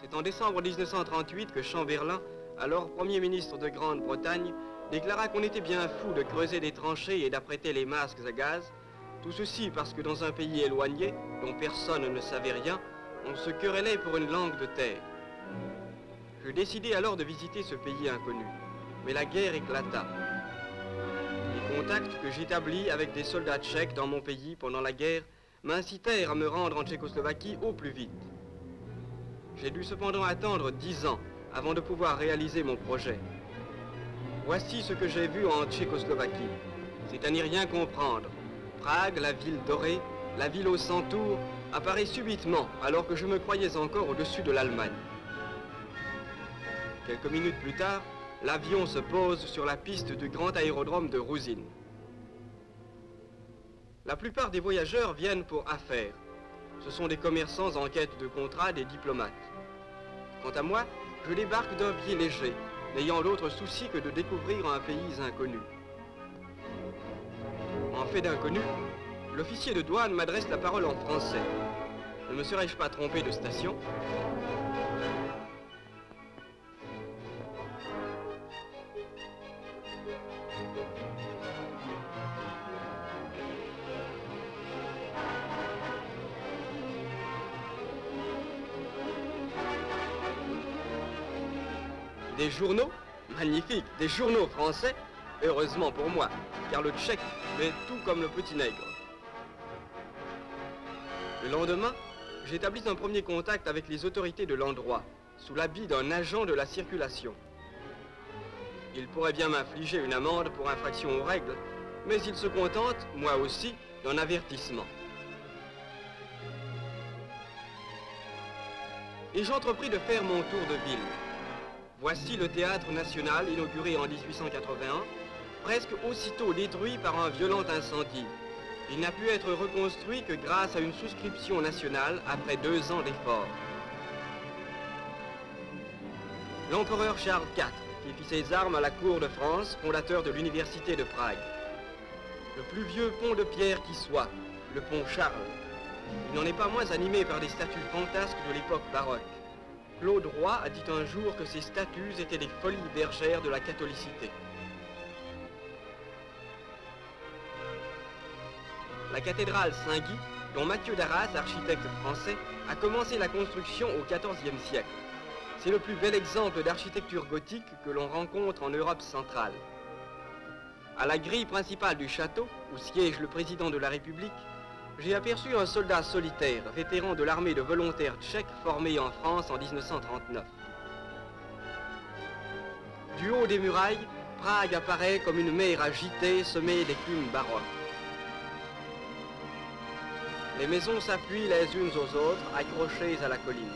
C'est en décembre 1938 que Chamberlain, alors Premier ministre de Grande-Bretagne, déclara qu'on était bien fou de creuser des tranchées et d'apprêter les masques à gaz. Tout ceci parce que dans un pays éloigné, dont personne ne savait rien, on se querellait pour une langue de terre. Je décidai alors de visiter ce pays inconnu. Mais la guerre éclata. Les contacts que j'établis avec des soldats tchèques dans mon pays pendant la guerre m'incitèrent à me rendre en Tchécoslovaquie au plus vite. J'ai dû cependant attendre 10 ans avant de pouvoir réaliser mon projet. Voici ce que j'ai vu en Tchécoslovaquie. C'est à n'y rien comprendre. Prague, la ville dorée, la ville aux 100 tours, apparaît subitement alors que je me croyais encore au-dessus de l'Allemagne. Quelques minutes plus tard, l'avion se pose sur la piste du grand aérodrome de Rouzine. La plupart des voyageurs viennent pour affaires. Ce sont des commerçants en quête de contrats, des diplomates. Quant à moi, je débarque d'un pied léger, n'ayant d'autre souci que de découvrir un pays inconnu. En fait d'inconnu, l'officier de douane m'adresse la parole en français. Ne me serais-je pas trompé de station ? Des journaux? Magnifique, des journaux français? Heureusement pour moi, car le tchèque fait tout comme le petit nègre. Le lendemain, j'établis un premier contact avec les autorités de l'endroit, sous l'habit d'un agent de la circulation. Il pourrait bien m'infliger une amende pour infraction aux règles, mais il se contente, moi aussi, d'un avertissement. Et j'entrepris de faire mon tour de ville. Voici le théâtre national inauguré en 1881, presque aussitôt détruit par un violent incendie. Il n'a pu être reconstruit que grâce à une souscription nationale après 2 ans d'efforts. L'empereur Charles IV, qui fit ses armes à la cour de France, fondateur de l'université de Prague. Le plus vieux pont de pierre qui soit, le pont Charles. Il n'en est pas moins animé par des statues fantasques de l'époque baroque. Claude Roy a dit un jour que ces statues étaient des folies bergères de la catholicité. La cathédrale Saint-Guy, dont Mathieu Darras, architecte français, a commencé la construction au XIVe siècle. C'est le plus bel exemple d'architecture gothique que l'on rencontre en Europe centrale. À la grille principale du château, où siège le président de la République, j'ai aperçu un soldat solitaire, vétéran de l'armée de volontaires tchèques formée en France en 1939. Du haut des murailles, Prague apparaît comme une mer agitée semée d'écumes baroques. Les maisons s'appuient les unes aux autres, accrochées à la colline.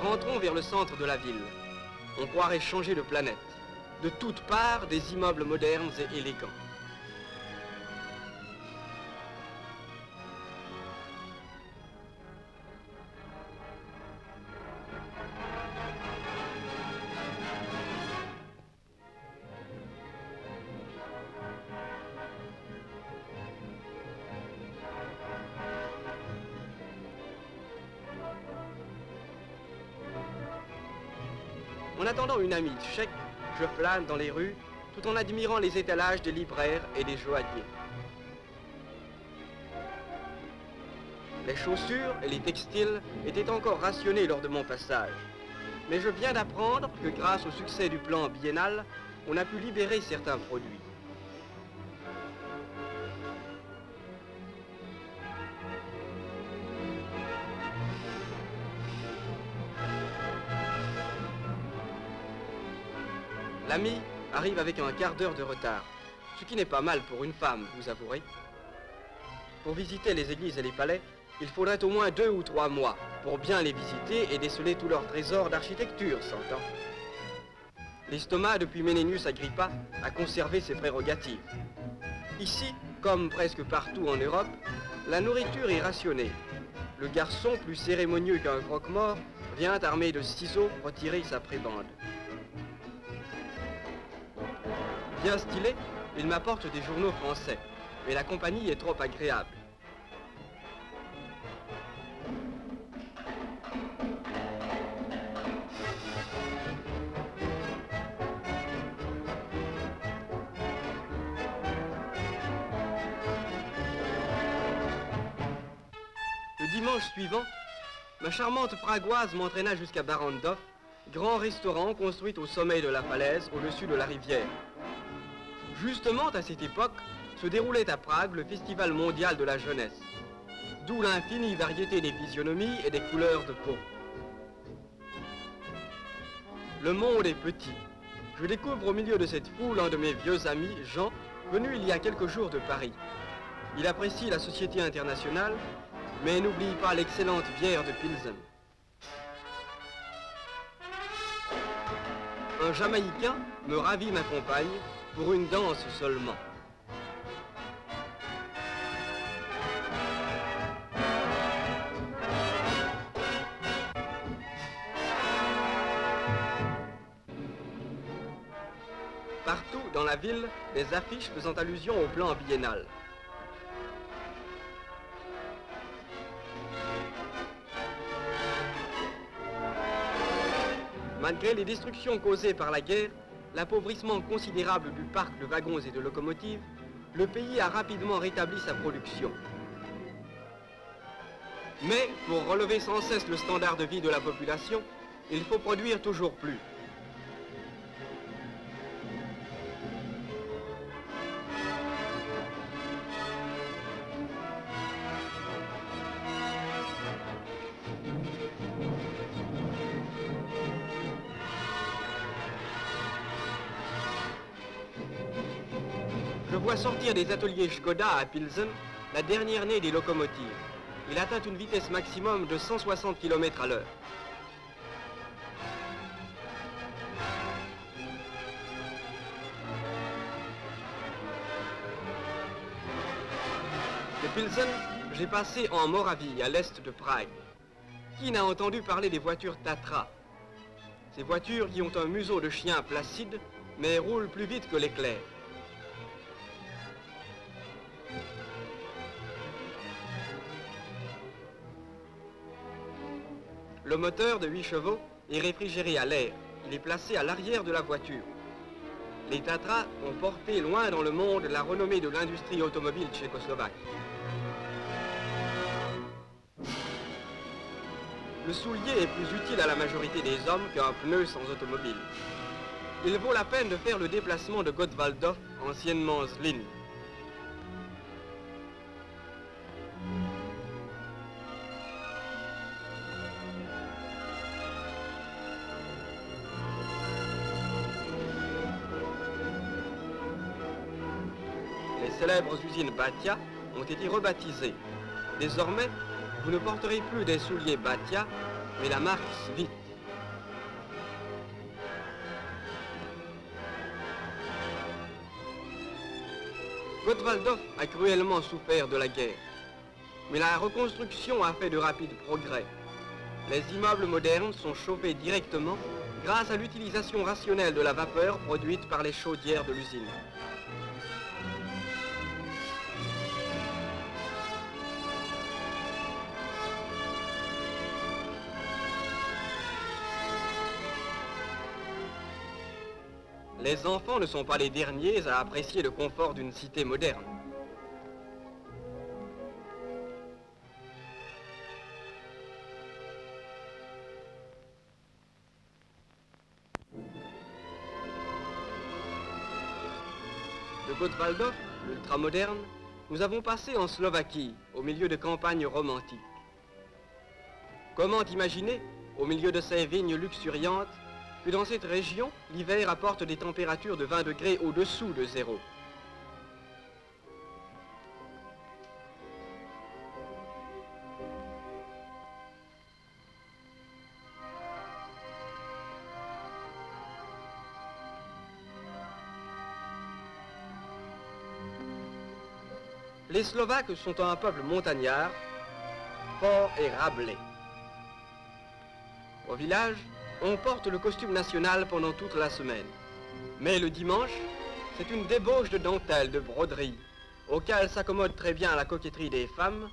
Rentrons vers le centre de la ville. On croirait changer de planète. De toutes parts, des immeubles modernes et élégants. En attendant une amie tchèque, je flâne dans les rues, tout en admirant les étalages des libraires et des joailliers. Les chaussures et les textiles étaient encore rationnés lors de mon passage. Mais je viens d'apprendre que grâce au succès du plan biennal, on a pu libérer certains produits. L'ami arrive avec un quart d'heure de retard, ce qui n'est pas mal pour une femme, vous avouerez. Pour visiter les églises et les palais, il faudrait au moins 2 ou 3 mois pour bien les visiter et déceler tous leurs trésors d'architecture, s'entend. L'estomac, depuis Ménénius Agrippa, a conservé ses prérogatives. Ici, comme presque partout en Europe, la nourriture est rationnée. Le garçon, plus cérémonieux qu'un croque-mort, vient armé de ciseaux retirer sa prébande. Bien stylé, il m'apporte des journaux français, mais la compagnie est trop agréable. Le dimanche suivant, ma charmante pragoise m'entraîna jusqu'à Barrandov, grand restaurant construit au sommet de la falaise, au-dessus de la rivière. Justement, à cette époque, se déroulait à Prague le Festival mondial de la jeunesse, d'où l'infinie variété des physionomies et des couleurs de peau. Le monde est petit. Je découvre au milieu de cette foule un de mes vieux amis, Jean, venu il y a quelques jours de Paris. Il apprécie la société internationale, mais n'oublie pas l'excellente bière de Pilsen. Un Jamaïcain me ravit ma compagne pour une danse seulement. Partout dans la ville, des affiches faisant allusion au plan biennal. Malgré les destructions causées par la guerre, l'appauvrissement considérable du parc de wagons et de locomotives, le pays a rapidement rétabli sa production. Mais pour relever sans cesse le standard de vie de la population, il faut produire toujours plus. Je vois sortir des ateliers Škoda à Pilsen la dernière née des locomotives. Il atteint une vitesse maximum de 160 km à l'heure. De Pilsen, j'ai passé en Moravie, à l'est de Prague. Qui n'a entendu parler des voitures Tatra? Ces voitures qui ont un museau de chien placide, mais roulent plus vite que l'éclair. Le moteur de 8 chevaux est réfrigéré à l'air. Il est placé à l'arrière de la voiture. Les Tatra ont porté loin dans le monde la renommée de l'industrie automobile tchécoslovaque. Le soulier est plus utile à la majorité des hommes qu'un pneu sans automobile. Il vaut la peine de faire le déplacement de Gotwaldov, anciennement Zlin. Les célèbres usines Batia ont été rebaptisées. Désormais, vous ne porterez plus des souliers Batia, mais la marque Svit. Gotwaldov a cruellement souffert de la guerre, mais la reconstruction a fait de rapides progrès. Les immeubles modernes sont chauffés directement grâce à l'utilisation rationnelle de la vapeur produite par les chaudières de l'usine. Les enfants ne sont pas les derniers à apprécier le confort d'une cité moderne. De Gotwaldov, l'ultramoderne, nous avons passé en Slovaquie, au milieu de campagnes romantiques. Comment imaginer, au milieu de ces vignes luxuriantes, que dans cette région, l'hiver apporte des températures de 20 degrés au-dessous de zéro. Les Slovaques sont un peuple montagnard, fort et rablé. Au village, on porte le costume national pendant toute la semaine. Mais le dimanche, c'est une débauche de dentelle, de broderie, auquel s'accommode très bien la coquetterie des femmes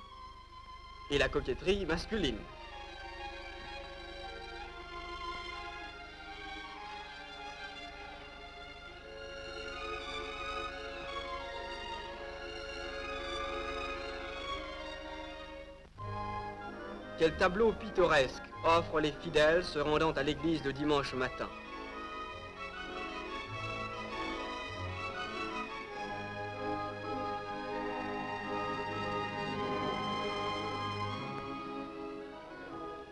et la coquetterie masculine. Quel tableau pittoresque offrent les fidèles se rendant à l'église le dimanche matin.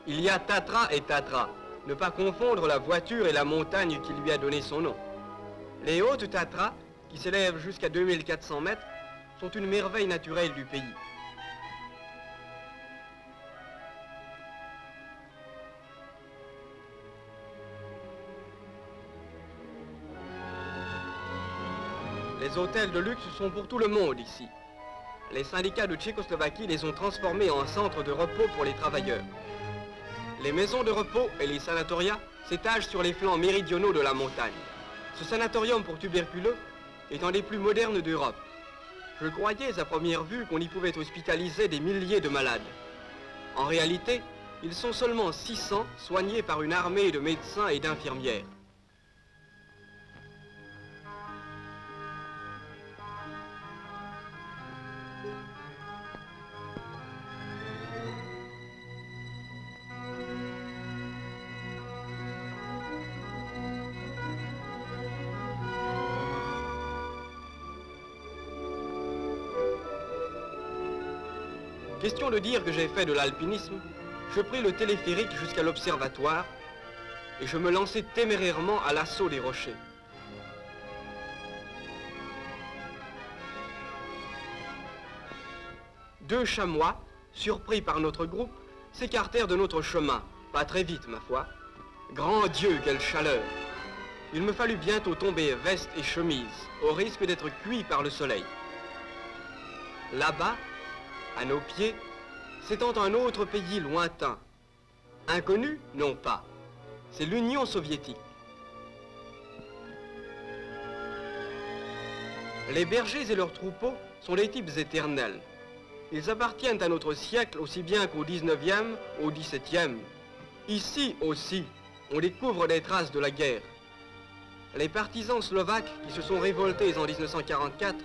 Il y a Tatra et Tatra, ne pas confondre la voiture et la montagne qui lui a donné son nom. Les hautes Tatras, qui s'élèvent jusqu'à 2400 mètres, sont une merveille naturelle du pays. Les hôtels de luxe sont pour tout le monde ici. Les syndicats de Tchécoslovaquie les ont transformés en centres de repos pour les travailleurs. Les maisons de repos et les sanatoriats s'étagent sur les flancs méridionaux de la montagne. Ce sanatorium pour tuberculeux est un des plus modernes d'Europe. Je croyais à première vue qu'on y pouvait hospitaliser des milliers de malades. En réalité, ils sont seulement 600 soignés par une armée de médecins et d'infirmières. Question de dire que j'ai fait de l'alpinisme, je pris le téléphérique jusqu'à l'observatoire et je me lançai témérairement à l'assaut des rochers. Deux chamois, surpris par notre groupe, s'écartèrent de notre chemin, pas très vite ma foi. Grand Dieu, quelle chaleur! Il me fallut bientôt tomber veste et chemise, au risque d'être cuit par le soleil. Là-bas, à nos pieds, s'étend un autre pays lointain. Inconnu? Non pas. C'est l'Union soviétique. Les bergers et leurs troupeaux sont des types éternels. Ils appartiennent à notre siècle aussi bien qu'au 19e, au 17e. Ici aussi, on découvre des traces de la guerre. Les partisans slovaques qui se sont révoltés en 1944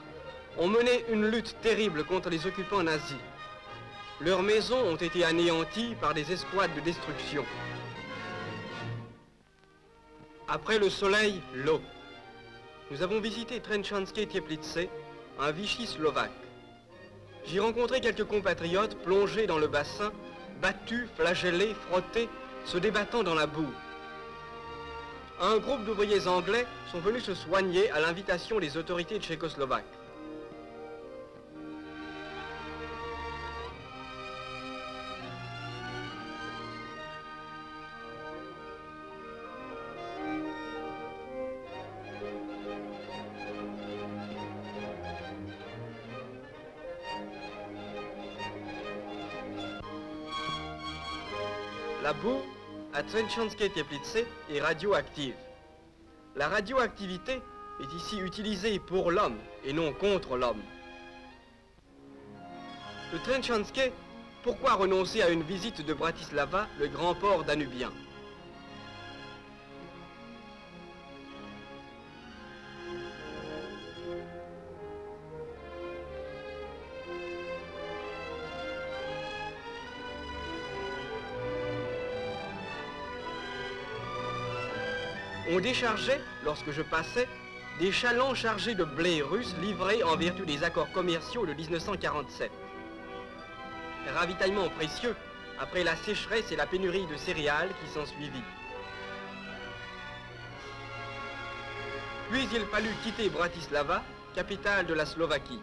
ont mené une lutte terrible contre les occupants nazis. Leurs maisons ont été anéanties par des escouades de destruction. Après le soleil, l'eau. Nous avons visité Trenčanské-Teplice, un Vichy slovaque. J'y rencontrai quelques compatriotes plongés dans le bassin, battus, flagellés, frottés, se débattant dans la boue. Un groupe d'ouvriers anglais sont venus se soigner à l'invitation des autorités tchécoslovaques. La boue, à Trenčanské-Teplice, est radioactive. La radioactivité est ici utilisée pour l'homme et non contre l'homme. De Trenčanské, pourquoi renoncer à une visite de Bratislava, le grand port danubien? On déchargeait, lorsque je passais, des chalands chargés de blé russe livrés en vertu des accords commerciaux de 1947. Ravitaillement précieux après la sécheresse et la pénurie de céréales qui s'ensuivit. Puis il fallut quitter Bratislava, capitale de la Slovaquie.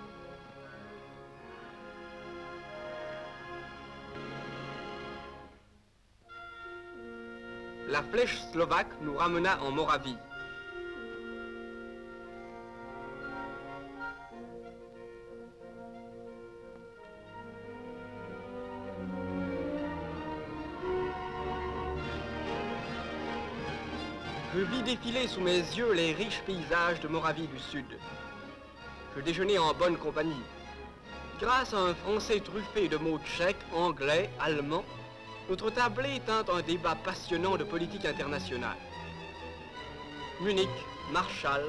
La flèche slovaque nous ramena en Moravie. vis défiler sous mes yeux les riches paysages de Moravie du Sud. Je déjeunais en bonne compagnie. Grâce à un français truffé de mots tchèques, anglais, allemands, notre tablée tint un débat passionnant de politique internationale. Munich, Marshall,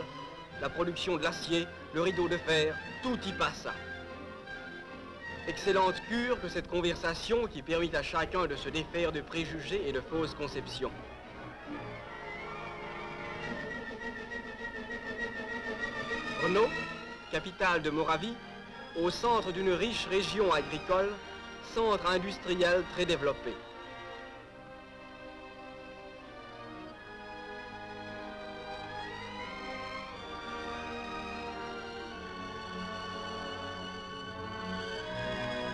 la production de l'acier, le rideau de fer, tout y passa. Excellente cure que cette conversation qui permit à chacun de se défaire de préjugés et de fausses conceptions. Brno, capitale de Moravie, au centre d'une riche région agricole, centre industriel très développé.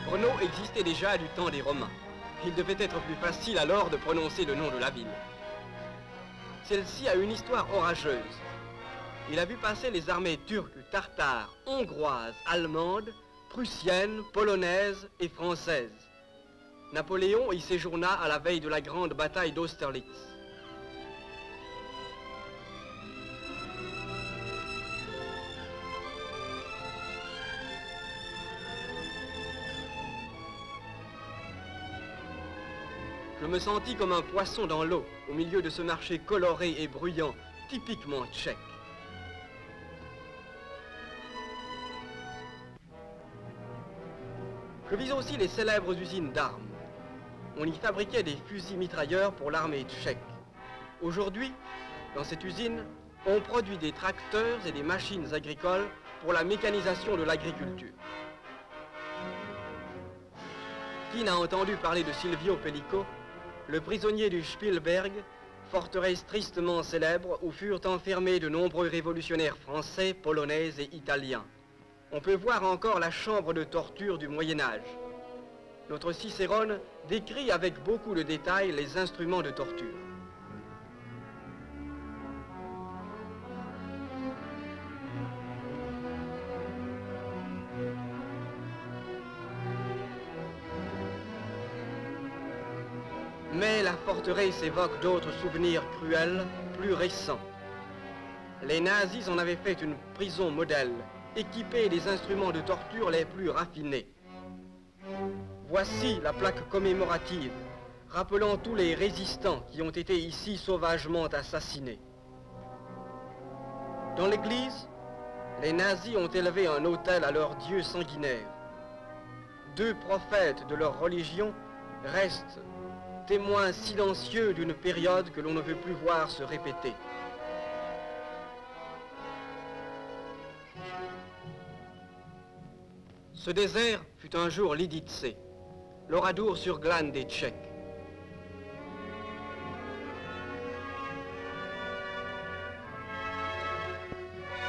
Brno existait déjà du temps des Romains. Il devait être plus facile alors de prononcer le nom de la ville. Celle-ci a une histoire orageuse. Il a vu passer les armées turques, tartares, hongroises, allemandes, prussiennes, polonaises et françaises. Napoléon y séjourna à la veille de la grande bataille d'Austerlitz. Je me sentis comme un poisson dans l'eau, au milieu de ce marché coloré et bruyant, typiquement tchèque. Je vis aussi les célèbres usines d'armes. On y fabriquait des fusils mitrailleurs pour l'armée tchèque. Aujourd'hui, dans cette usine, on produit des tracteurs et des machines agricoles pour la mécanisation de l'agriculture. Qui n'a entendu parler de Silvio Pellico, le prisonnier du Spielberg, forteresse tristement célèbre où furent enfermés de nombreux révolutionnaires français, polonais et italiens. On peut voir encore la chambre de torture du Moyen-Âge. Notre Cicérone décrit avec beaucoup de détails les instruments de torture. Mais la forteresse évoque d'autres souvenirs cruels, plus récents. Les nazis en avaient fait une prison modèle, équipée des instruments de torture les plus raffinés. Voici la plaque commémorative, rappelant tous les résistants qui ont été ici sauvagement assassinés. Dans l'église, les nazis ont élevé un autel à leur dieu sanguinaire. Deux prophètes de leur religion restent témoins silencieux d'une période que l'on ne veut plus voir se répéter. Ce désert fut un jour Lidice, l'Oradour sur glane des Tchèques.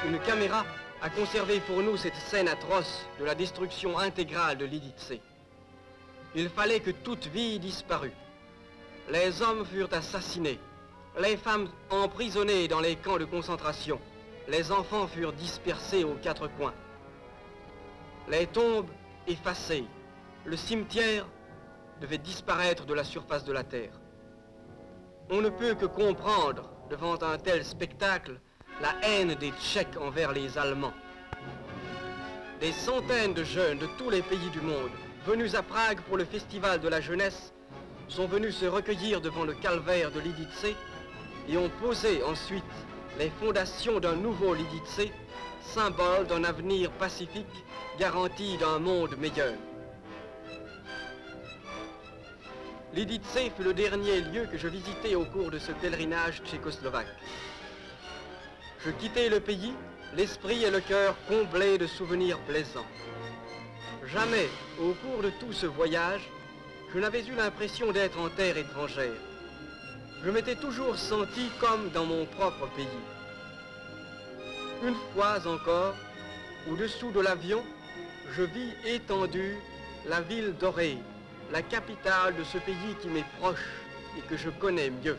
Une caméra a conservé pour nous cette scène atroce de la destruction intégrale de Lidice. Il fallait que toute vie disparût. Les hommes furent assassinés, les femmes emprisonnées dans les camps de concentration, les enfants furent dispersés aux quatre coins. Les tombes effacées, le cimetière devait disparaître de la surface de la terre. On ne peut que comprendre, devant un tel spectacle, la haine des Tchèques envers les Allemands. Des centaines de jeunes de tous les pays du monde, venus à Prague pour le festival de la jeunesse, sont venus se recueillir devant le calvaire de Lidice et ont posé ensuite les fondations d'un nouveau Lidice, symbole d'un avenir pacifique, garantie d'un monde meilleur. Lidice fut le dernier lieu que je visitai au cours de ce pèlerinage tchécoslovaque. Je quittai le pays, l'esprit et le cœur comblés de souvenirs plaisants. Jamais, au cours de tout ce voyage, je n'avais eu l'impression d'être en terre étrangère. Je m'étais toujours senti comme dans mon propre pays. Une fois encore, au-dessous de l'avion, je vis étendue la ville dorée, la capitale de ce pays qui m'est proche et que je connais mieux.